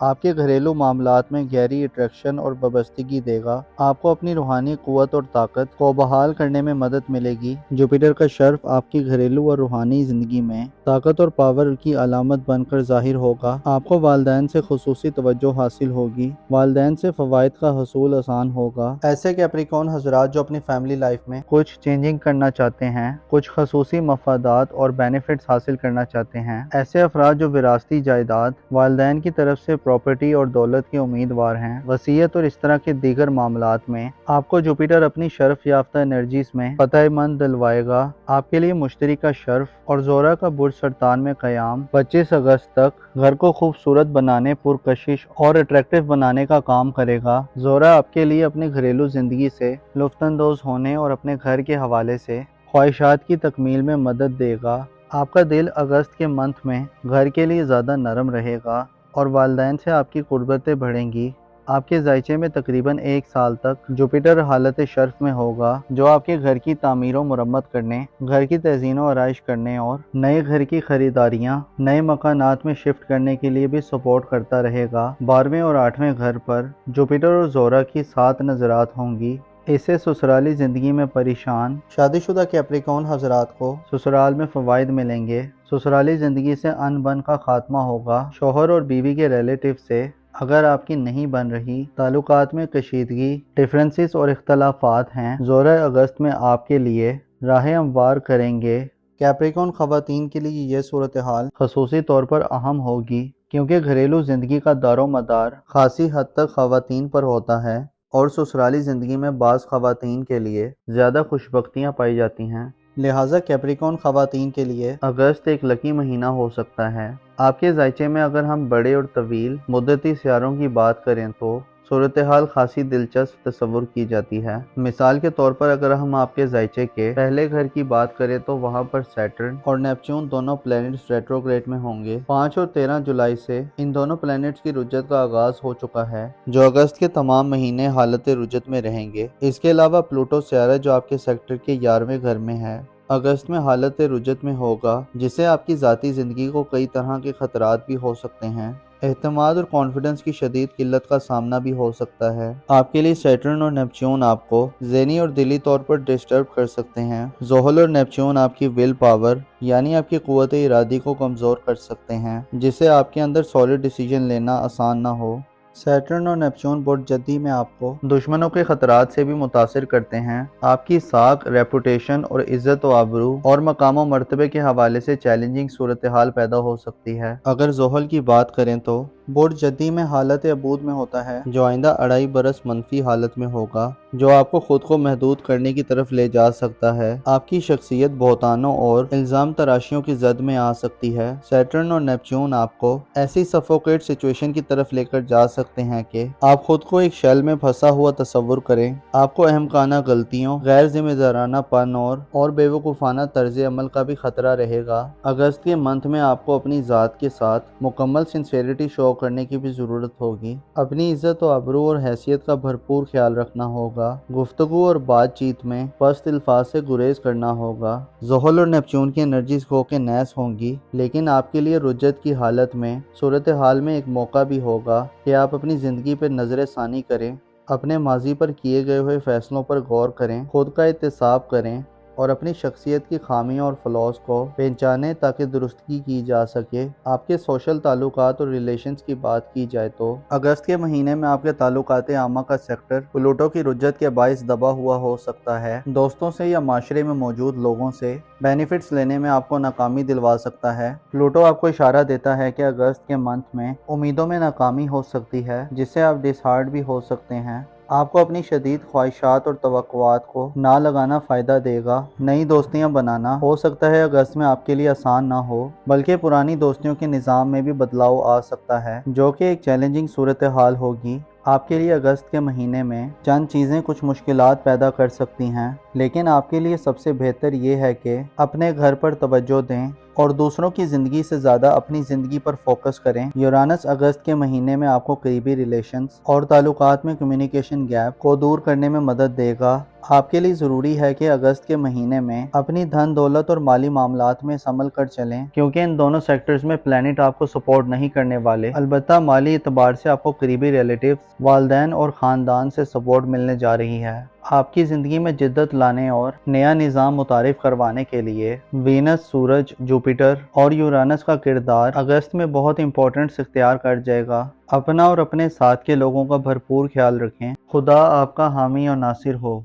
آپ کے گھریلو معاملات میں گہری اٹریکشن اور وابستگی دے گا۔ آپ کو اپنی روحانی قوت اور طاقت کو بحال کرنے میں مدد ملے گی۔ جوپیٹر کا شرف آپ کی گھریلو اور روحانی زندگی میں طاقت اور پاور کی علامت بن کر ظاہر ہوگا۔ آپ کو والدین سے خصوصی توجہ حاصل ہوگی۔ والدین سے فوائد کا حصول آسان ہوگا۔ ایسے کیپریکون حضرات جو اپنی فیملی لائف میں کچھ چینجنگ کرنا چاہتے ہیں، کچھ خصوصی مفادات اور بینیفٹس حاصل کرنا چاہتے ہیں، ایسے افراد جو وراثتی جائیداد، والدین کی طرف سے پراپرٹی اور دولت کے امیدوار ہیں، وصیت اور اس طرح کے دیگر معاملات میں آپ کو جوپیٹر اپنی شرف یافتہ انرجیز میں فتح مند دلوائے گا۔ آپ کے لیے مشتری کا شرف اور زہرہ کا برج سرطان میں قیام 25 اگست تک گھر کو خوبصورت بنانے، پرکشش اور اٹریکٹیو بنانے کا کام کرے گا۔ زہرہ آپ کے لیے اپنی گھریلو زندگی سے لطف اندوز ہونے اور اپنے گھر کے حوالے سے خواہشات کی تکمیل میں مدد دے گا۔ آپ کا دل اگست کے منتھ میں گھر کے لیے زیادہ نرم رہے گا اور والدین سے آپ کی قربتیں بڑھیں گی۔ آپ کے ذائچے میں تقریباً 1 سال تک جوپیٹر حالت شرف میں ہوگا، جو آپ کے گھر کی تعمیر و مرمت کرنے، گھر کی تزئین و آرائش کرنے اور نئے گھر کی خریداریاں، نئے مکانات میں شفٹ کرنے کے لیے بھی سپورٹ کرتا رہے گا۔ 12ویں اور 8ویں گھر پر جوپیٹر اور زہرہ کی 7 نظرات ہوں گی۔ اس سے سسرالی زندگی میں پریشان شادی شدہ کیپریکون حضرات کو سسرال میں فوائد ملیں گے۔ سسرالی زندگی سے ان بن کا خاتمہ ہوگا۔ شوہر اور بیوی کے ریلیٹیو سے اگر آپ کی نہیں بن رہی، تعلقات میں کشیدگی، ڈفرینسز اور اختلافات ہیں، زہرہ اگست میں آپ کے لیے راہ ہموار کریں گے۔ کیپریکون خواتین کے لیے یہ صورتحال خصوصی طور پر اہم ہوگی کیونکہ گھریلو زندگی کا دار و مدار خاصی حد تک خواتین پر ہوتا ہے اور سسرالی زندگی میں بعض خواتین کے لیے زیادہ خوشبختیاں پائی جاتی ہیں۔ لہٰذا کیپریکون خواتین کے لیے اگست ایک لکی مہینہ ہو سکتا ہے۔ آپ کے ذائچے میں اگر ہم بڑے اور طویل مدتی سیاروں کی بات کریں تو صورتحال خاصی دلچسپ تصور کی جاتی ہے۔ مثال کے طور پر اگر ہم آپ کے ذائچے کے پہلے گھر کی بات کریں تو وہاں پر سیٹرن اور نیپچون دونوں پلینٹس ریٹروگریڈ میں ہوں گے۔ 5 اور 13 جولائی سے ان دونوں پلینٹس کی رجت کا آغاز ہو چکا ہے، جو اگست کے تمام مہینے حالت رجت میں رہیں گے۔ اس کے علاوہ پلوٹو سیارہ جو آپ کے سیکٹر کے 11ویں گھر میں ہے، اگست میں حالت رجت میں ہوگا، جس سے آپ کی ذاتی زندگی کو کئی طرح کے خطرات بھی ہو سکتے ہیں۔ اعتماد اور کانفیڈنس کی شدید قلت کا سامنا بھی ہو سکتا ہے۔ آپ کے لیے سیٹرن اور نیپچون آپ کو ذہنی اور دلی طور پر ڈسٹرب کر سکتے ہیں۔ زحل اور نیپچون آپ کی ول پاور یعنی آپ کی قوت ارادی کو کمزور کر سکتے ہیں، جس سے آپ کے اندر سالڈ ڈیسیجن لینا آسان نہ ہو۔ سیٹرن اور نیپچون برج جدی میں آپ کو دشمنوں کے خطرات سے بھی متاثر کرتے ہیں۔ آپ کی ساکھ، ریپوٹیشن اور عزت و آبرو اور مقام و مرتبے کے حوالے سے چیلنجنگ صورتحال پیدا ہو سکتی ہے۔ اگر زحل کی بات کریں تو برج جدی میں حالت عبود میں ہوتا ہے، جو آئندہ 2.5 برس منفی حالت میں ہوگا، جو آپ کو خود کو محدود کرنے کی طرف لے جا سکتا ہے۔ آپ کی شخصیت بہتانوں اور الزام تراشیوں کی زد میں آ سکتی ہے۔ سیٹرن اور نیپچون آپ کو ایسی سفوکیٹ سچویشن کی طرف لے کر جا سکتے ہیں کہ آپ خود کو ایک شیل میں پھنسا ہوا تصور کریں۔ آپ کو احمقانہ غلطیوں، غیر ذمہ دارانہ پن اور بے وقوفانہ طرز عمل کا بھی خطرہ رہے گا۔ اگست کے منتھ میں آپ کو اپنی ذات کے ساتھ مکمل سنسیریٹی شو کرنے کی بھی ضرورت ہوگی۔ اپنی عزت و آبرو اور حیثیت کا بھرپور خیال رکھنا ہوگا۔ گفتگو اور بات چیت میں پست الفاظ سے گریز کرنا ہوگا۔ زحل اور نیپچون کی انرجیز کھو کے نیس ہوں گی، لیکن آپ کے لیے رجت کی حالت میں صورتحال میں ایک موقع بھی ہوگا کہ آپ اپنی زندگی پر نظر ثانی کریں، اپنے ماضی پر کیے گئے ہوئے فیصلوں پر غور کریں، خود کا احتساب کریں اور اپنی شخصیت کی خامیوں اور فلاز کو پہچانیں تاکہ درستگی کی جا سکے۔ آپ کے سوشل تعلقات اور ریلیشنز کی بات کی جائے تو اگست کے مہینے میں آپ کے تعلقات عامہ کا سیکٹر پلوٹو کی رجت کے باعث دبا ہوا ہو سکتا ہے۔ دوستوں سے یا معاشرے میں موجود لوگوں سے بینیفٹس لینے میں آپ کو ناکامی دلوا سکتا ہے۔ پلوٹو آپ کو اشارہ دیتا ہے کہ اگست کے منتھ میں امیدوں میں ناکامی ہو سکتی ہے، جس سے آپ ڈس ہارٹ بھی ہو سکتے ہیں۔ آپ کو اپنی شدید خواہشات اور توقعات کو نہ لگانا فائدہ دے گا۔ نئی دوستیاں بنانا ہو سکتا ہے اگست میں آپ کے لیے آسان نہ ہو، بلکہ پرانی دوستیوں کے نظام میں بھی بدلاؤ آ سکتا ہے، جو کہ ایک چیلنجنگ صورتحال ہوگی۔ آپ کے لیے اگست کے مہینے میں چند چیزیں کچھ مشکلات پیدا کر سکتی ہیں، لیکن آپ کے لیے سب سے بہتر یہ ہے کہ اپنے گھر پر توجہ دیں اور دوسروں کی زندگی سے زیادہ اپنی زندگی پر فوکس کریں۔ یورانس اگست کے مہینے میں آپ کو قریبی ریلیشنز اور تعلقات میں کمیونیکیشن گیپ کو دور کرنے میں مدد دے گا۔ آپ کے لیے ضروری ہے کہ اگست کے مہینے میں اپنی دھن دولت اور مالی معاملات میں سنبھل کر چلیں، کیونکہ ان دونوں سیکٹرز میں پلانٹ آپ کو سپورٹ نہیں کرنے والے۔ البتہ مالی اعتبار سے آپ کو قریبی ریلیٹیوز، والدین اور خاندان سے سپورٹ ملنے جا رہی ہے۔ آپ کی زندگی میں جدت لانے اور نیا نظام متعارف کروانے کے لیے وینس، سورج، جوپیٹر اور یورانس کا کردار اگست میں بہت امپورٹنٹ اختیار کر جائے گا۔ اپنا اور اپنے ساتھ کے لوگوں کا بھرپور خیال رکھیں۔ خدا آپ کا حامی اور ناصر ہو۔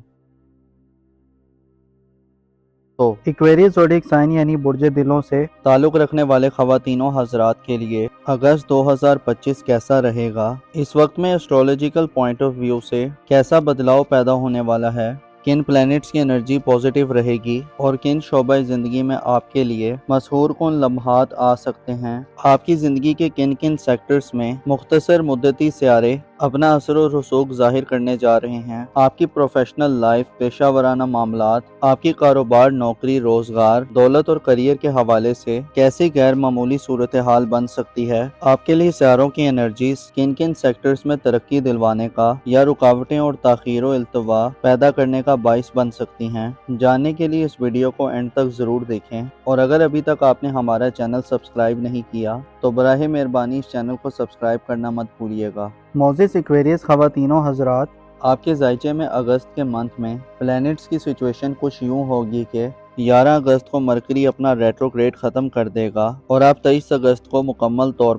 تو ایکویریس زوڈیک سائن یعنی برج دلوں سے تعلق رکھنے والے خواتینوں حضرات کے لیے اگست 2025 کیسا رہے گا؟ اس وقت میں ایسٹرولوجیکل پوائنٹ آف ویو سے کیسا بدلاؤ پیدا ہونے والا ہے؟ کن پلینٹس کی انرجی پوزیٹیو رہے گی اور کن شعبہ زندگی میں آپ کے لیے مسحور کن لمحات آ سکتے ہیں؟ آپ کی زندگی کے کن کن سیکٹرز میں مختصر مدتی سیارے اپنا اثر و رسوخ ظاہر کرنے جا رہے ہیں؟ آپ کی پروفیشنل لائف، پیشہ ورانہ معاملات، آپ کی کاروبار، نوکری، روزگار، دولت اور کریئر کے حوالے سے کیسی غیر معمولی صورتحال بن سکتی ہے؟ آپ کے لیے سیاروں کی انرجیز کن کن سیکٹرز میں ترقی دلوانے کا یا رکاوٹیں اور تاخیر و التوا پیدا کرنے کا باعث بن سکتی ہیں؟ جاننے کے لیے اس ویڈیو کو اینڈ تک ضرور دیکھیں، اور اگر ابھی تک آپ نے ہمارا چینل سبسکرائب نہیں کیا تو براہ مہربانی اس چینل کو سبسکرائب کرنا مت بھولیے گا۔ معزز ایکویریس خواتینوں حضرات، آپ کے ذائچے میں اگست کے منتھ میں پلینٹس کی سچویشن کچھ یوں ہوگی کہ 11 اگست کو مرکری اپنا ریٹروگریڈ ختم کر دے گا اور آپ 23 اگست کو مکمل طور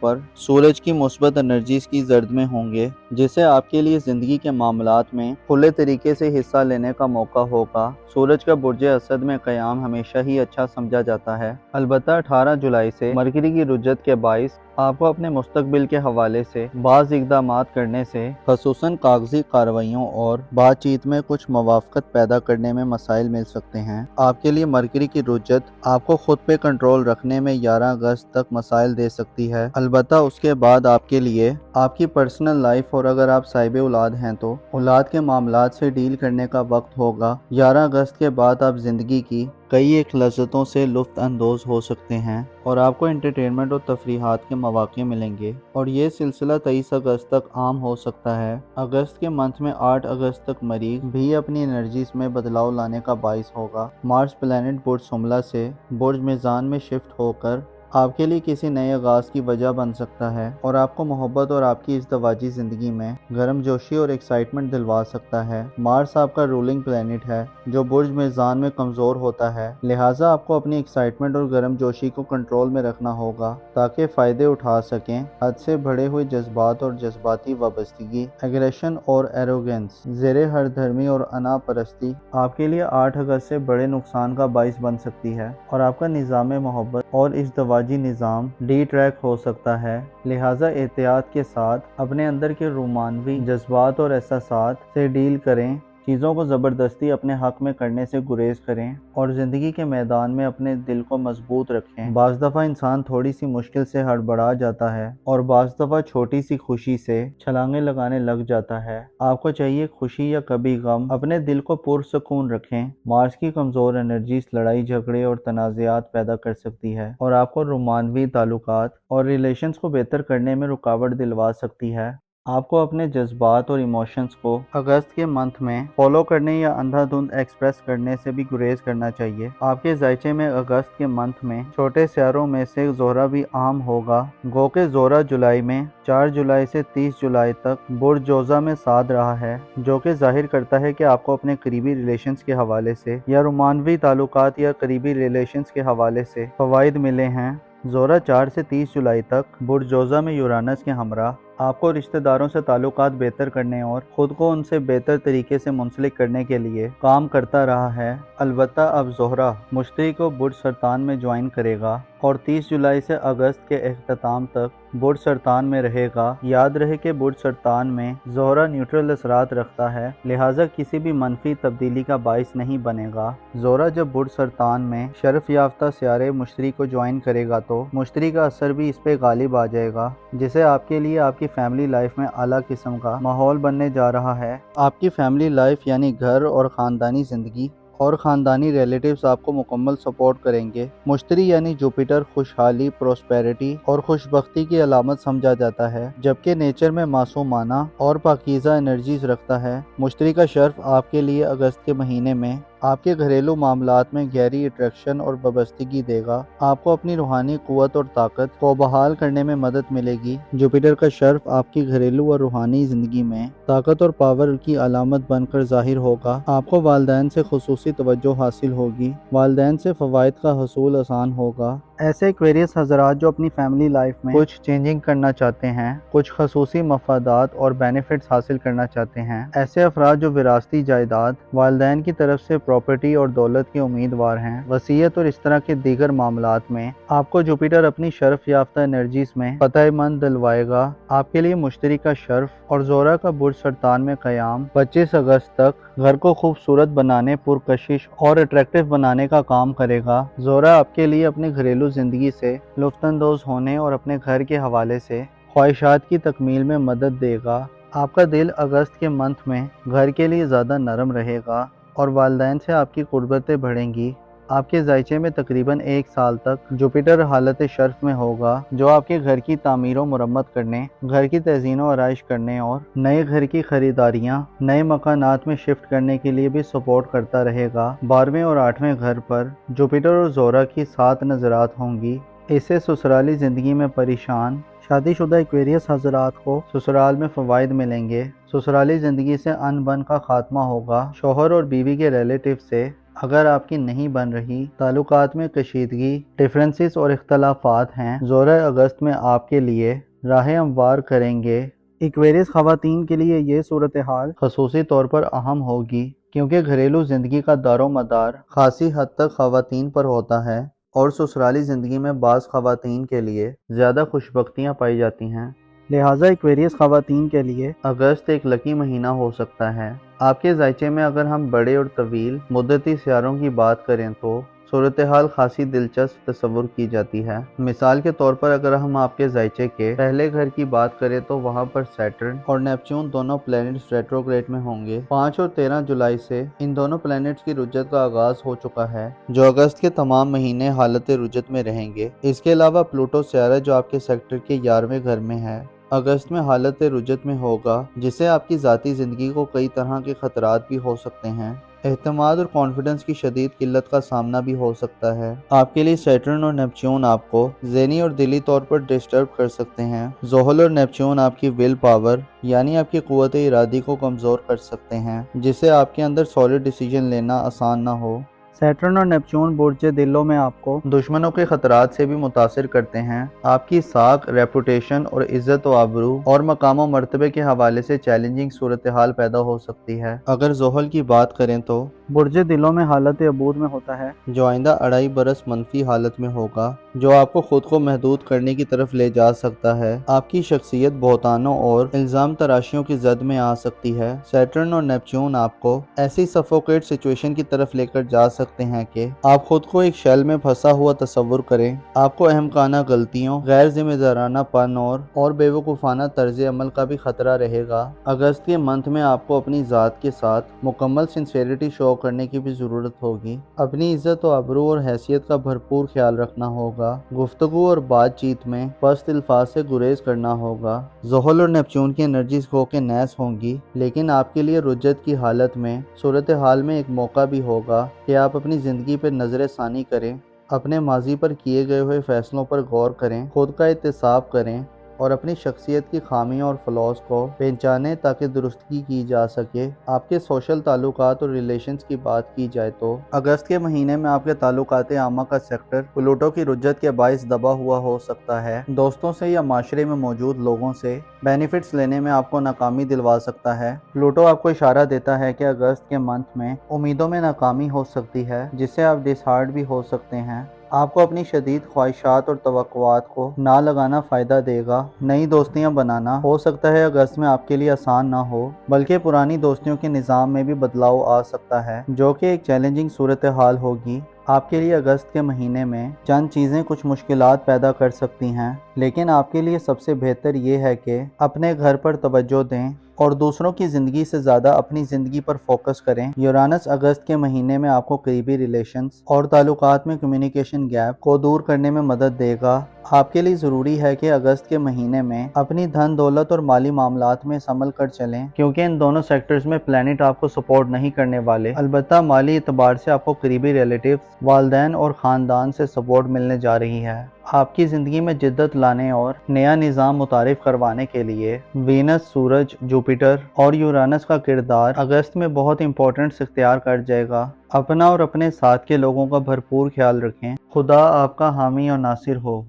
پر سورج کی مثبت انرجیز کی زرد میں ہوں گے، جسے آپ کے لیے زندگی کے معاملات میں کھلے طریقے سے حصہ لینے کا موقع ہوگا۔ سورج کا برج اسد میں قیام ہمیشہ ہی اچھا سمجھا جاتا ہے، البتہ 18 جولائی سے مرکری کی رجت کے باعث آپ کو اپنے مستقبل کے حوالے سے بعض اقدامات کرنے سے، خصوصاً کاغذی کارروائیوں اور بات چیت میں کچھ موافقت پیدا کرنے میں مسائل مل سکتے ہیں۔ آپ کے لیے مرکری کی رجت آپ کو خود پہ کنٹرول رکھنے میں 11 اگست تک مسائل دے سکتی ہے، البتہ اس کے بعد آپ کے لیے آپ کی پرسنل لائف اور اگر آپ صاحب اولاد ہیں تو اولاد کے معاملات سے ڈیل کرنے کا وقت ہوگا۔ 11 اگست کے بعد آپ زندگی کی کئی ایک لذتوں سے لطف اندوز ہو سکتے ہیں اور آپ کو انٹرٹینمنٹ اور تفریحات کے مواقع ملیں گے، اور یہ سلسلہ 23 اگست تک عام ہو سکتا ہے۔ اگست کے منتھ میں 8 اگست تک مریخ بھی اپنی انرجیز میں بدلاؤ لانے کا باعث ہوگا۔ مارس پلینٹ برج حملہ سے برج میزان میں شفٹ ہو کر آپ کے لیے کسی نئے آغاز کی وجہ بن سکتا ہے اور آپ کو محبت اور آپ کی ازدواجی زندگی میں گرم جوشی اور ایکسائٹمنٹ دلوا سکتا ہے۔ مارس آپ کا رولنگ پلینٹ ہے جو برج میزان میں کمزور ہوتا ہے، لہٰذا آپ کو اپنی ایکسائٹمنٹ اور گرم جوشی کو کنٹرول میں رکھنا ہوگا تاکہ فائدے اٹھا سکیں۔ حد سے بڑھے ہوئے جذبات اور جذباتی وابستگی، ایگریشن اور ایروگنس، زیر ہر دھرمی اور انا پرستی آپ کے لیے 8 اگست سے بڑے نقصان کا باعث بن سکتی ہے اور آپ کا نظام محبت اور ازدواجی نظام ڈی ٹریک ہو سکتا ہے، لہٰذا احتیاط کے ساتھ اپنے اندر کے رومانوی جذبات اور احساسات سے ڈیل کریں، چیزوں کو زبردستی اپنے حق میں کرنے سے گریز کریں اور زندگی کے میدان میں اپنے دل کو مضبوط رکھیں۔ بعض دفعہ انسان تھوڑی سی مشکل سے ہڑبڑا جاتا ہے اور بعض دفعہ چھوٹی سی خوشی سے چھلانگیں لگانے لگ جاتا ہے۔ آپ کو چاہیے خوشی یا کبھی غم اپنے دل کو پرسکون رکھیں۔ مارس کی کمزور انرجیز لڑائی جھگڑے اور تنازعات پیدا کر سکتی ہے اور آپ کو رومانوی تعلقات اور ریلیشنز کو بہتر کرنے میں رکاوٹ دلوا سکتی ہے۔ آپ کو اپنے جذبات اور ایموشنز کو اگست کے منتھ میں فالو کرنے یا اندھا دھند ایکسپریس کرنے سے بھی گریز کرنا چاہیے۔ آپ کے ذائچے میں اگست کے منتھ میں چھوٹے سیاروں میں سے زہرہ بھی عام ہوگا، گو کہ زہرہ جولائی میں 4 جولائی سے 30 جولائی تک برج جوزہ میں ساتھ رہا ہے، جو کہ ظاہر کرتا ہے کہ آپ کو اپنے قریبی ریلیشنز کے حوالے سے یا رومانوی تعلقات یا قریبی ریلیشنز کے حوالے سے فوائد ملے ہیں۔ زہرہ 4 سے 30 جولائی تک برج جوزہ میں یورانس کے ہمراہ آپ کو رشتہ داروں سے تعلقات بہتر کرنے اور خود کو ان سے بہتر طریقے سے منسلک کرنے کے لیے کام کرتا رہا ہے، البتہ اب زہرہ مشتری کو برج سرطان میں جوائن کرے گا اور 30 جولائی سے اگست کے اختتام تک برج سرطان میں رہے گا۔ یاد رہے کہ برج سرطان میں زہرہ نیوٹرل اثرات رکھتا ہے، لہٰذا کسی بھی منفی تبدیلی کا باعث نہیں بنے گا۔ زہرہ جب برج سرطان میں شرف یافتہ سیارے مشتری کو جوائن کرے گا تو مشتری کا اثر بھی اس پہ غالب آ جائے گا، جسے آپ کے لیے آپ کی فیملی لائف میں اعلیٰ قسم کا ماحول بننے جا رہا ہے۔ آپ کی فیملی لائف یعنی گھر اور خاندانی زندگی اور خاندانی ریلیٹیوز آپ کو مکمل سپورٹ کریں گے۔ مشتری یعنی جوپیٹر خوشحالی، پروسپیرٹی اور خوشبختی کی علامت سمجھا جاتا ہے، جبکہ نیچر میں معصومانہ اور پاکیزہ انرجیز رکھتا ہے۔ مشتری کا شرف آپ کے لیے اگست کے مہینے میں آپ کے گھریلو معاملات میں گہری اٹریکشن اور وابستگی دے گا۔ آپ کو اپنی روحانی قوت اور طاقت کو بحال کرنے میں مدد ملے گی۔ جوپیٹر کا شرف آپ کی گھریلو اور روحانی زندگی میں طاقت اور پاور کی علامت بن کر ظاہر ہوگا۔ آپ کو والدین سے خصوصی توجہ حاصل ہوگی۔ والدین سے فوائد کا حصول آسان ہوگا۔ ایسے ایکویریس حضرات جو اپنی فیملی لائف میں کچھ چینجنگ کرنا چاہتے ہیں، کچھ خصوصی مفادات اور بینیفٹس حاصل کرنا چاہتے ہیں، ایسے افراد جو وراثتی جائیداد، والدین کی طرف سے پراپرٹی اور دولت کے امیدوار ہیں، وصیت اور اس طرح کے دیگر معاملات میں آپ کو جوپیٹر اپنی شرف یافتہ انرجیز میں فتح مند دلوائے گا۔ آپ کے لیے مشتری کا شرف اور زہرہ کا برج سرطان میں قیام 25 اگست تک گھر کو خوبصورت بنانے، پرکشش اور اٹریکٹیو بنانے کا کام کرے گا۔ زہرہ آپ کے لیے اپنی گھریلو زندگی سے لطف اندوز ہونے اور اپنے گھر کے حوالے سے خواہشات کی تکمیل میں مدد دے گا۔ آپ کا دل اگست کے منتھ میں گھر کے لیے زیادہ نرم رہے گا اور والدین سے آپ کی قربتیں بڑھیں گی۔ آپ کے ذائچے میں تقریباً 1 سال تک جوپیٹر حالت شرف میں ہوگا، جو آپ کے گھر کی تعمیر و مرمت کرنے، گھر کی تزئین و آرائش کرنے اور نئے گھر کی خریداریاں، نئے مکانات میں شفٹ کرنے کے لیے بھی سپورٹ کرتا رہے گا۔ 12ویں اور 8ویں گھر پر جوپیٹر اور زہرہ کی 7 نظرات ہوں گی۔ اس سے سسرالی زندگی میں پریشان شادی شدہ ایکویریس حضرات کو سسرال میں فوائد ملیں گے۔ سسرالی زندگی سے ان بن کا خاتمہ ہوگا۔ شوہر اور بیوی کے ریلیٹیو سے اگر آپ کی نہیں بن رہی، تعلقات میں کشیدگی، ڈفرینسز اور اختلافات ہیں، زہرہ اگست میں آپ کے لیے راہ ہموار کریں گے۔ ایکویریس خواتین کے لیے یہ صورتحال خصوصی طور پر اہم ہوگی کیونکہ گھریلو زندگی کا دار و مدار خاصی حد تک خواتین پر ہوتا ہے اور سسرالی زندگی میں بعض خواتین کے لیے زیادہ خوشبختیاں پائی جاتی ہیں۔ لہٰذا ایکویریس خواتین کے لیے اگست ایک لکی مہینہ ہو سکتا ہے۔ آپ کے ذائچے میں اگر ہم بڑے اور طویل مدتی سیاروں کی بات کریں تو صورتحال خاصی دلچسپ تصور کی جاتی ہے۔ مثال کے طور پر اگر ہم آپ کے ذائچے کے پہلے گھر کی بات کریں تو وہاں پر سیٹرن اور نیپچون دونوں پلینٹس ریٹروگریڈ میں ہوں گے۔ 5 اور 13 جولائی سے ان دونوں پلینٹس کی رجت کا آغاز ہو چکا ہے، جو اگست کے تمام مہینے حالت رجت میں رہیں گے۔ اس کے علاوہ پلوٹو سیارہ جو آپ کے سیکٹر کے 11ویں گھر میں ہے، اگست میں حالت رجت میں ہوگا، جس سے آپ کی ذاتی زندگی کو کئی طرح کے خطرات بھی ہو سکتے ہیں۔ اعتماد اور کانفیڈنس کی شدید قلت کا سامنا بھی ہو سکتا ہے۔ آپ کے لیے سیٹرن اور نیپچون آپ کو ذہنی اور دلی طور پر ڈسٹرب کر سکتے ہیں۔ زحل اور نیپچون آپ کی ول پاور یعنی آپ کی قوت ارادی کو کمزور کر سکتے ہیں، جس سے آپ کے اندر سالڈ ڈیسیجن لینا آسان نہ ہو۔ سیٹرن اور نیپچون برج دلوں میں آپ کو دشمنوں کے خطرات سے بھی متاثر کرتے ہیں۔ آپ کی ساکھ، ریپوٹیشن اور عزت و آبرو اور مقام و مرتبے کے حوالے سے چیلنجنگ صورتحال پیدا ہو سکتی ہے۔ اگر زحل کی بات کریں تو برج دلوں میں حالت عبور میں ہوتا ہے، جو آئندہ 2.5 برس منفی حالت میں ہوگا، جو آپ کو خود کو محدود کرنے کی طرف لے جا سکتا ہے۔ آپ کی شخصیت بہتانوں اور الزام تراشیوں کی زد میں آ سکتی ہے۔ سیٹرن اور نیپچون آپ کو ایسی سفوکیٹ سچویشن کی طرف لے کر جا سکتے ہیں کہ آپ خود کو ایک شیل میں پھنسا ہوا تصور کریں۔ آپ کو احمقانہ غلطیوں، غیر ذمہ دارانہ پن اور بے وقوفانہ طرز عمل کا بھی خطرہ رہے گا۔ اگست کے منتھ میں آپ کو اپنی ذات کے ساتھ مکمل سنسیریٹی شو کرنے کی بھی ضرورت ہوگی۔ اپنی عزت و آبرو اور حیثیت کا بھرپور خیال رکھنا ہوگا۔ گفتگو اور بات چیت میں پست الفاظ سے گریز کرنا ہوگا۔ زحل اور نیپچون کی انرجیز ہو کے نیس ہوں گی، لیکن آپ کے لیے رجت کی حالت میں صورتحال میں ایک موقع بھی ہوگا کہ آپ اپنی زندگی پر نظر ثانی کریں، اپنے ماضی پر کیے گئے ہوئے فیصلوں پر غور کریں، خود کا احتساب کریں اور اپنی شخصیت کی خامیوں اور فلاز کو پہچانیں تاکہ درستگی کی جا سکے۔ آپ کے سوشل تعلقات اور ریلیشنز کی بات کی جائے تو اگست کے مہینے میں آپ کے تعلقات عامہ کا سیکٹر پلوٹو کی رجت کے باعث دبا ہوا ہو سکتا ہے۔ دوستوں سے یا معاشرے میں موجود لوگوں سے بینیفٹس لینے میں آپ کو ناکامی دلوا سکتا ہے۔ پلوٹو آپ کو اشارہ دیتا ہے کہ اگست کے منتھ میں امیدوں میں ناکامی ہو سکتی ہے، جس سے آپ ڈس ہارٹ بھی ہو سکتے ہیں۔ آپ کو اپنی شدید خواہشات اور توقعات کو نہ لگانا فائدہ دے گا۔ نئی دوستیاں بنانا ہو سکتا ہے اگست میں آپ کے لیے آسان نہ ہو، بلکہ پرانی دوستیوں کے نظام میں بھی بدلاؤ آ سکتا ہے، جو کہ ایک چیلنجنگ صورتحال ہوگی۔ آپ کے لیے اگست کے مہینے میں چند چیزیں کچھ مشکلات پیدا کر سکتی ہیں، لیکن آپ کے لیے سب سے بہتر یہ ہے کہ اپنے گھر پر توجہ دیں اور دوسروں کی زندگی سے زیادہ اپنی زندگی پر فوکس کریں۔ یورانس اگست کے مہینے میں آپ کو قریبی ریلیشنز اور تعلقات میں کمیونیکیشن گیپ کو دور کرنے میں مدد دے گا۔ آپ کے لیے ضروری ہے کہ اگست کے مہینے میں اپنی دھن دولت اور مالی معاملات میں سنبھل کر چلیں، کیونکہ ان دونوں سیکٹرز میں پلانٹ آپ کو سپورٹ نہیں کرنے والے۔ البتہ مالی اعتبار سے آپ کو قریبی ریلیٹیوز، والدین اور خاندان سے سپورٹ ملنے جا رہی ہے۔ آپ کی زندگی میں جدت لانے اور نیا نظام متعارف کروانے کے لیے وینس، سورج، جوپیٹر اور یورانس کا کردار اگست میں بہت امپورٹنٹ اختیار کر جائے گا۔ اپنا اور اپنے ساتھ کے لوگوں کا بھرپور خیال رکھیں۔ خدا آپ کا حامی اور ناصر ہو۔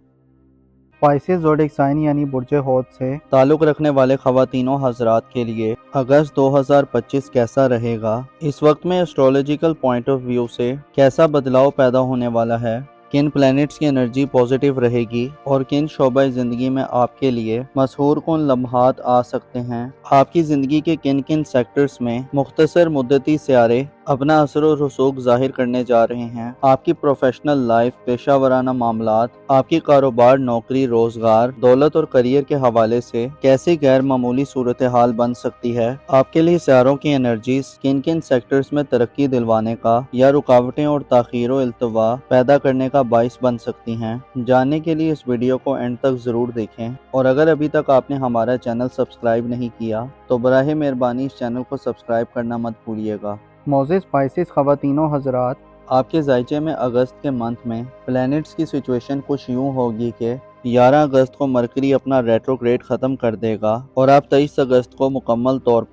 اسپائسیز زوڈیک سائن یعنی برج حوت سے تعلق رکھنے والے خواتین و حضرات کے لیے اگست 2025 کیسا رہے گا؟ اس وقت میں ایسٹرولوجیکل پوائنٹ آف ویو سے کیسا بدلاؤ پیدا ہونے والا ہے؟ کن پلینٹس کی انرجی پوزیٹیو رہے گی اور کن شعبہ زندگی میں آپ کے لیے مسحور کن لمحات آ سکتے ہیں؟ آپ کی زندگی کے کن کن سیکٹرز میں مختصر مدتی سیارے اپنا اثر و رسوخ ظاہر کرنے جا رہے ہیں؟ آپ کی پروفیشنل لائف، پیشہ ورانہ معاملات، آپ کی کاروبار، نوکری، روزگار، دولت اور کریئر کے حوالے سے کیسی غیر معمولی صورتحال بن سکتی ہے؟ آپ کے لیے سیاروں کی انرجیز کن کن سیکٹرز میں ترقی دلوانے کا یا رکاوٹیں اور تاخیر و التوا پیدا کرنے کا باعث بن سکتی ہیں؟ جاننے کے لیے اس ویڈیو کو اینڈ تک ضرور دیکھیں، اور اگر ابھی تک آپ نے ہمارا چینل سبسکرائب نہیں کیا تو براہ مہربانی اس چینل کو سبسکرائب کرنا مت بھولیے گا۔ معزز اسپائسیز خواتین و حضرات، آپ کے ذائچے میں اگست کے منتھ میں پلینٹس کی سچویشن کچھ یوں ہوگی کہ 11 اگست کو مرکری اپنا ریٹروگریڈ ختم کر دے گا اور آپ 23 اگست کو مکمل طور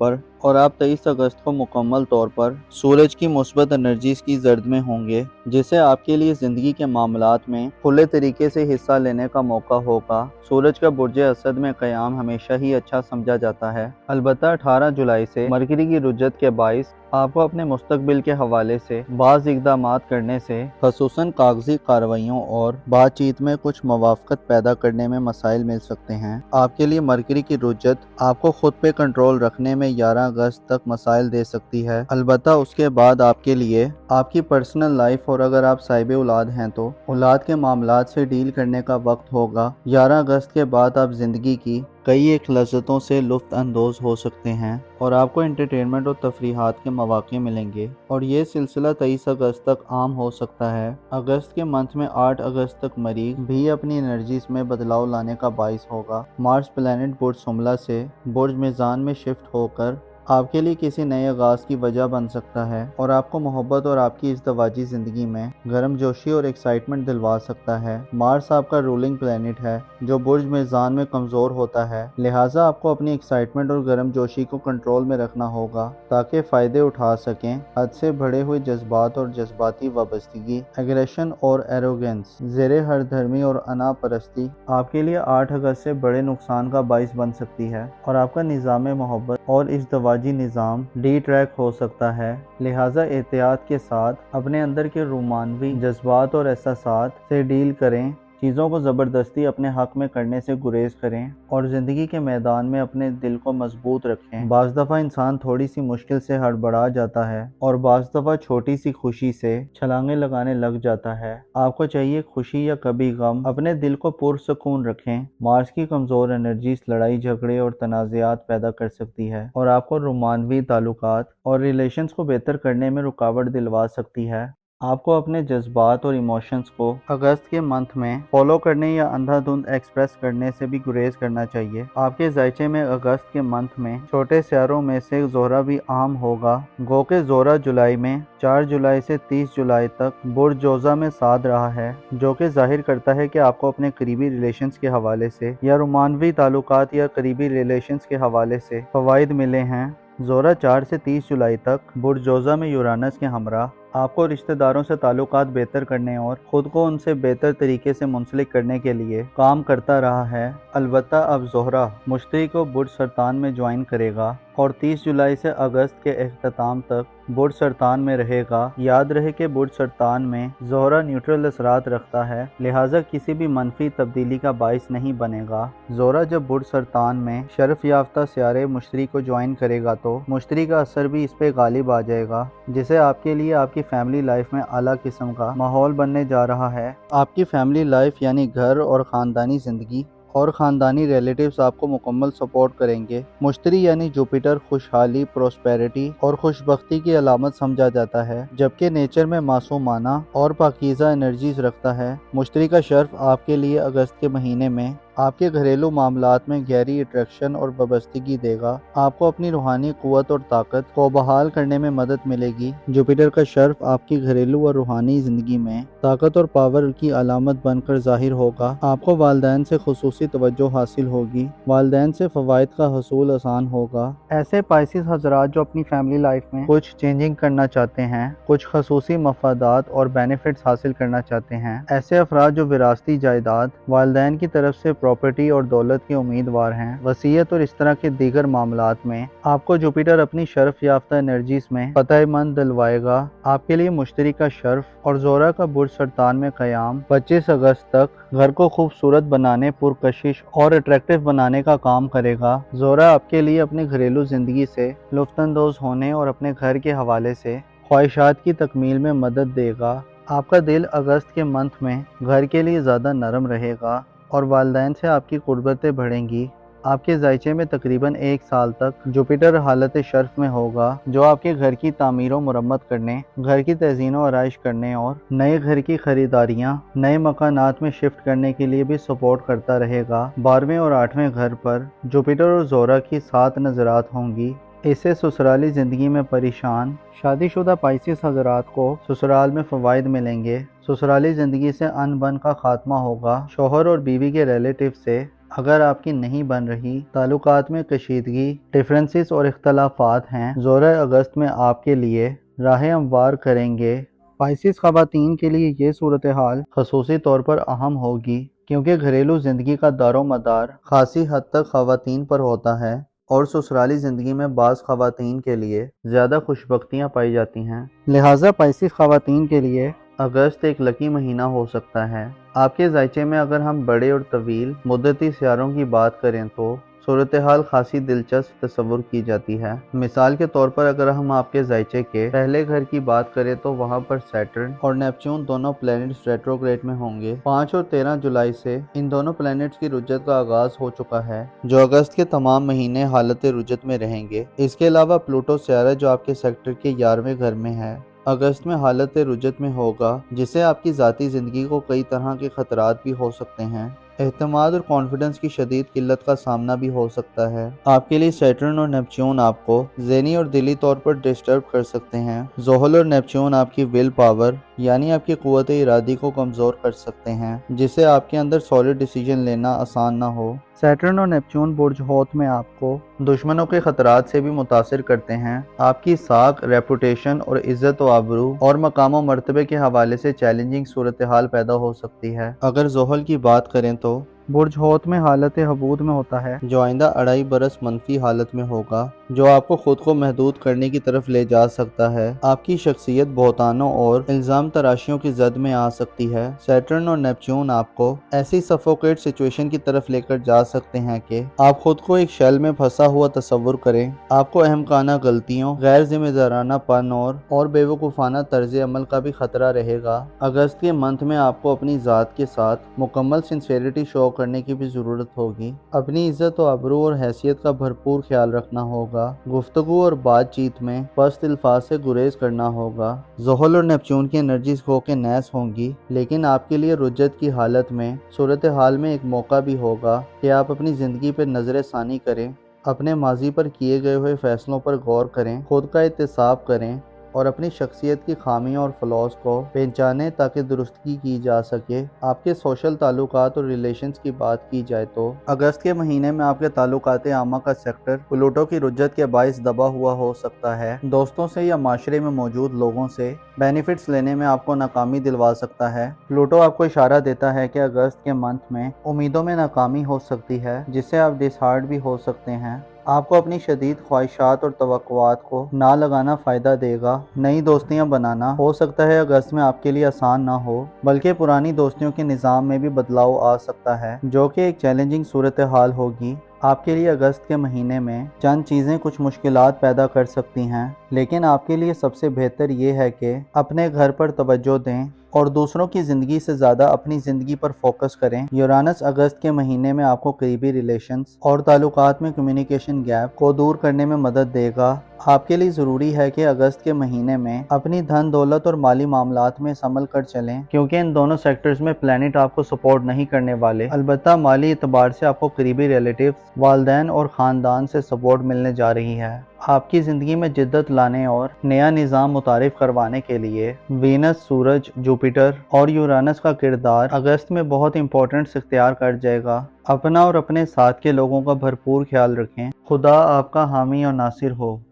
پر سورج کی مثبت انرجیز کی زرد میں ہوں گے، جسے آپ کے لیے زندگی کے معاملات میں کھلے طریقے سے حصہ لینے کا موقع ہوگا۔ سورج کا برج اسد میں قیام ہمیشہ ہی اچھا سمجھا جاتا ہے، البتہ 18 جولائی سے مرکری کی رجت کے باعث آپ کو اپنے مستقبل کے حوالے سے بعض اقدامات کرنے سے، خصوصاً کاغذی کارروائیوں اور بات چیت میں کچھ موافقت پیدا کرنے میں مسائل مل سکتے ہیں۔ آپ کے لیے مرکری کی رجت آپ کو خود پہ کنٹرول رکھنے میں 11 اگست تک مسائل دے سکتی ہے، البتہ اس کے بعد آپ کے لیے آپ کی پرسنل لائف اور اگر آپ صاحب اولاد ہیں تو اولاد کے معاملات سے ڈیل کرنے کا وقت ہوگا۔ 11 اگست کے بعد آپ زندگی کی کئی ایک لذتوں سے لطف اندوز ہو سکتے ہیں اور آپ کو انٹرٹینمنٹ اور تفریحات کے مواقع ملیں گے، اور یہ سلسلہ 23 اگست تک عام ہو سکتا ہے۔ اگست کے منتھ میں 8 اگست تک مریخ بھی اپنی انرجیز میں بدلاؤ لانے کا باعث ہوگا۔ مارس پلانٹ برج حملہ سے برج میزان میں شفٹ ہو کر آپ کے لیے کسی نئے آغاز کی وجہ بن سکتا ہے اور آپ کو محبت اور آپ کی ازدواجی زندگی میں گرم جوشی اور ایکسائٹمنٹ دلوا سکتا ہے۔ مارس آپ کا رولنگ پلانٹ ہے جو برج میزان میں کمزور ہوتا ہے، لہٰذا آپ کو اپنی ایکسائٹمنٹ اور گرم جوشی کو کنٹرول میں رکھنا ہوگا تاکہ فائدے اٹھا سکیں۔ حد سے بڑھے ہوئے جذبات اور جذباتی وابستگی، ایگریشن اور ایروگنس، زیر ہر دھرمی اور انا پرستی آپ کے لیے 8 اگست سے بڑے نقصان کا باعث بن سکتی ہے اور آپ کا نظام محبت اور ازدواجی نظام ڈی ٹریک ہو سکتا ہے، لہٰذا احتیاط کے ساتھ اپنے اندر کے رومانوی جذبات اور احساسات سے ڈیل کریں، چیزوں کو زبردستی اپنے حق میں کرنے سے گریز کریں اور زندگی کے میدان میں اپنے دل کو مضبوط رکھیں۔ بعض دفعہ انسان تھوڑی سی مشکل سے ہڑبڑا جاتا ہے اور بعض دفعہ چھوٹی سی خوشی سے چھلانگیں لگانے لگ جاتا ہے۔ آپ کو چاہیے خوشی یا کبھی غم اپنے دل کو پرسکون رکھیں۔ مارس کی کمزور انرجیز لڑائی جھگڑے اور تنازعات پیدا کر سکتی ہے اور آپ کو رومانوی تعلقات اور ریلیشنز کو بہتر کرنے میں رکاوٹ دلوا سکتی ہے۔ آپ کو اپنے جذبات اور ایموشنز کو اگست کے منتھ میں فالو کرنے یا اندھا دھند ایکسپریس کرنے سے بھی گریز کرنا چاہیے۔ آپ کے ذائچے میں اگست کے منتھ میں چھوٹے سیاروں میں سے زہرہ بھی عام ہوگا، گو کہ زہرہ جولائی میں 4 جولائی سے 30 جولائی تک برج جوزہ میں ساتھ رہا ہے، جو کہ ظاہر کرتا ہے کہ آپ کو اپنے قریبی ریلیشنز کے حوالے سے یا رومانوی تعلقات یا قریبی ریلیشنز کے حوالے سے فوائد ملے ہیں۔ زہرہ 4 سے 30 جولائی تک برج جوزہ میں یورانس کے ہمراہ آپ کو رشتہ داروں سے تعلقات بہتر کرنے اور خود کو ان سے بہتر طریقے سے منسلک کرنے کے لیے کام کرتا رہا ہے، البتہ اب زہرہ مشتری کو برج سرطان میں جوائن کرے گا اور 30 جولائی سے اگست کے اختتام تک برج سرطان میں رہے گا۔ یاد رہے کہ برج سرطان میں زہرہ نیوٹرل اثرات رکھتا ہے، لہٰذا کسی بھی منفی تبدیلی کا باعث نہیں بنے گا۔ زہرہ جب برج سرطان میں شرف یافتہ سیارے مشتری کو جوائن کرے گا تو مشتری کا اثر بھی اس پہ غالب آ جائے گا، جسے آپ کے لیے آپ کی فیملی لائف میں اعلیٰ قسم کا ماحول بننے جا رہا ہے۔ آپ کی فیملی لائف یعنی گھر اور خاندانی زندگی اور خاندانی ریلیٹیوز آپ کو مکمل سپورٹ کریں گے۔ مشتری یعنی جوپیٹر خوشحالی، پروسپیرٹی اور خوش بختی کی علامت سمجھا جاتا ہے، جبکہ نیچر میں معصومانہ اور پاکیزہ انرجیز رکھتا ہے۔ مشتری کا شرف آپ کے لیے اگست کے مہینے میں آپ کے گھریلو معاملات میں گہری اٹریکشن اور وابستگی دے گا۔ آپ کو اپنی روحانی قوت اور طاقت کو بحال کرنے میں مدد ملے گی۔ جوپیٹر کا شرف آپ کی گھریلو اور روحانی زندگی میں طاقت اور پاور کی علامت بن کر ظاہر ہوگا۔ آپ کو والدین سے خصوصی توجہ حاصل ہوگی۔ والدین سے فوائد کا حصول آسان ہوگا۔ ایسے پائسیس حضرات جو اپنی فیملی لائف میں کچھ چینجنگ کرنا چاہتے ہیں، کچھ خصوصی مفادات اور بینیفٹس حاصل کرنا چاہتے ہیں، ایسے افراد جو وراثتی جائیداد، والدین کی طرف سے پراپرٹی اور دولت کے امیدوار ہیں، وصیت اور اس طرح کے دیگر معاملات میں آپ کو جوپیٹر اپنی شرف یافتہ انرجیز میں فتح مند دلوائے گا۔ آپ کے لیے مشتری کا شرف اور زہرہ کا برج سرطان میں قیام 25 اگست تک گھر کو خوبصورت بنانے، پرکشش اور اٹریکٹیو بنانے کا کام کرے گا۔ زہرہ آپ کے لیے اپنی گھریلو زندگی سے لطف اندوز ہونے اور اپنے گھر کے حوالے سے خواہشات کی تکمیل میں مدد دے گا۔ آپ کا دل اگست کے منتھ میں گھر کے لیے زیادہ نرم رہے گا اور والدین سے آپ کی قربتیں بڑھیں گی۔ آپ کے ذائچے میں تقریباً 1 سال تک جوپیٹر حالت شرف میں ہوگا، جو آپ کے گھر کی تعمیر و مرمت کرنے، گھر کی تزئین و آرائش کرنے اور نئے گھر کی خریداریاں، نئے مکانات میں شفٹ کرنے کے لیے بھی سپورٹ کرتا رہے گا۔ 12ویں اور 8ویں گھر پر جوپیٹر اور زہرہ کی 7 نظرات ہوں گی۔ اس سے سسرالی زندگی میں پریشان شادی شدہ پائسیس حضرات کو سسرال میں فوائد ملیں گے۔ سسرالی زندگی سے ان بن کا خاتمہ ہوگا۔ شوہر اور بیوی کے ریلیٹیو سے اگر آپ کی نہیں بن رہی تعلقات میں کشیدگی، ڈیفرنسز اور اختلافات ہیں، زہرہ اگست میں آپ کے لیے راہ ہموار کریں گے۔ پائسیس خواتین کے لیے یہ صورتحال خصوصی طور پر اہم ہوگی کیونکہ گھریلو زندگی کا دار و مدار خاصی حد تک خواتین پر ہوتا ہے اور سسرالی زندگی میں بعض خواتین کے لیے زیادہ خوشبختیاں پائی جاتی ہیں۔ لہٰذا پائسیس خواتین کے لیے اگست ایک لکی مہینہ ہو سکتا ہے۔ آپ کے ذائچے میں اگر ہم بڑے اور طویل مدتی سیاروں کی بات کریں تو صورتحال خاصی دلچسپ تصور کی جاتی ہے۔ مثال کے طور پر اگر ہم آپ کے ذائچے کے پہلے گھر کی بات کریں تو وہاں پر سیٹرن اور نیپچون دونوں پلینٹس ریٹروگریڈ میں ہوں گے۔ 5 اور 13 جولائی سے ان دونوں پلینٹس کی رجت کا آغاز ہو چکا ہے، جو اگست کے تمام مہینے حالت رجت میں رہیں گے۔ اس کے علاوہ پلوٹو سیارہ جو آپ کے سیکٹر کے 11ویں گھر میں ہے، اگست میں حالت رجت میں ہوگا، جس سے آپ کی ذاتی زندگی کو کئی طرح کے خطرات بھی ہو سکتے ہیں۔ اعتماد اور کانفیڈنس کی شدید قلت کا سامنا بھی ہو سکتا ہے۔ آپ کے لیے سیٹرن اور نیپچون آپ کو ذہنی اور دلی طور پر ڈسٹرب کر سکتے ہیں۔ زحل اور نیپچون آپ کی ول پاور یعنی آپ کی قوت ارادی کو کمزور کر سکتے ہیں، جس سے آپ کے اندر سالڈ ڈیسیجن لینا آسان نہ ہو۔ سیٹرن اور نیپچون برج ہوت میں آپ کو دشمنوں کے خطرات سے بھی متاثر کرتے ہیں۔ آپ کی ساکھ، ریپوٹیشن اور عزت و آبرو اور مقام و مرتبے کے حوالے سے چیلنجنگ صورتحال پیدا ہو سکتی ہے۔ اگر زحل کی بات کریں تو برج ہوت میں حالت حبود میں ہوتا ہے، جو آئندہ 2.5 برس منفی حالت میں ہوگا، جو آپ کو خود کو محدود کرنے کی طرف لے جا سکتا ہے۔ آپ کی شخصیت بہتانوں اور الزام تراشیوں کی زد میں آ سکتی ہے۔ سیٹرن اور نیپچون آپ کو ایسی سفوکیٹ سچویشن کی طرف لے کر جا سکتے ہیں کہ آپ خود کو ایک شیل میں پھنسا ہوا تصور کریں۔ آپ کو احمقانہ غلطیوں، غیر ذمہ دارانہ پن اور بے وقوفانہ طرز عمل کا بھی خطرہ رہے گا۔ اگست کے منتھ میں آپ کو اپنی ذات کے ساتھ مکمل سنسیریٹی شو کرنے کی بھی ضرورت ہوگی۔ اپنی عزت و آبرو اور حیثیت کا بھرپور خیال رکھنا ہوگا۔ گفتگو اور بات چیت میں پست الفاظ سے گریز کرنا ہوگا۔ زحل اور نیپچون کی انرجیز ہو کے نیس ہوں گی، لیکن آپ کے لیے رجت کی حالت میں صورتحال میں ایک موقع بھی ہوگا کہ آپ اپنی زندگی پر نظر ثانی کریں، اپنے ماضی پر کیے گئے ہوئے فیصلوں پر غور کریں، خود کا احتساب کریں اور اپنی شخصیت کی خامیوں اور فلاز کو پہچانیں تاکہ درستگی کی جا سکے۔ آپ کے سوشل تعلقات اور ریلیشنز کی بات کی جائے تو اگست کے مہینے میں آپ کے تعلقات عامہ کا سیکٹر پلوٹو کی رجت کے باعث دبا ہوا ہو سکتا ہے۔ دوستوں سے یا معاشرے میں موجود لوگوں سے بینیفٹس لینے میں آپ کو ناکامی دلوا سکتا ہے۔ پلوٹو آپ کو اشارہ دیتا ہے کہ اگست کے منتھ میں امیدوں میں ناکامی ہو سکتی ہے، جس سے آپ ڈس ہارٹ بھی ہو سکتے ہیں۔ آپ کو اپنی شدید خواہشات اور توقعات کو نہ لگانا فائدہ دے گا۔ نئی دوستیاں بنانا ہو سکتا ہے اگست میں آپ کے لیے آسان نہ ہو، بلکہ پرانی دوستیوں کے نظام میں بھی بدلاؤ آ سکتا ہے، جو کہ ایک چیلنجنگ صورتحال ہوگی۔ آپ کے لیے اگست کے مہینے میں چند چیزیں کچھ مشکلات پیدا کر سکتی ہیں، لیکن آپ کے لیے سب سے بہتر یہ ہے کہ اپنے گھر پر توجہ دیں۔ اور دوسروں کی زندگی سے زیادہ اپنی زندگی پر فوکس کریں۔ یورانس اگست کے مہینے میں آپ کو قریبی ریلیشنز اور تعلقات میں کمیونیکیشن گیپ کو دور کرنے میں مدد دے گا۔ آپ کے لیے ضروری ہے کہ اگست کے مہینے میں اپنی دھن دولت اور مالی معاملات میں سنبھل کر چلیں، کیونکہ ان دونوں سیکٹرز میں پلانٹ آپ کو سپورٹ نہیں کرنے والے۔ البتہ مالی اعتبار سے آپ کو قریبی ریلیٹیوز، والدین اور خاندان سے سپورٹ ملنے جا رہی ہے۔ آپ کی زندگی میں جدت لانے اور نیا نظام متعارف کروانے کے لیے وینس، سورج، جوپیٹر اور یورانس کا کردار اگست میں بہت امپورٹنٹ اختیار کر جائے گا۔ اپنا اور اپنے ساتھ کے لوگوں کا بھرپور خیال رکھیں۔ خدا آپ کا حامی اور ناصر ہو۔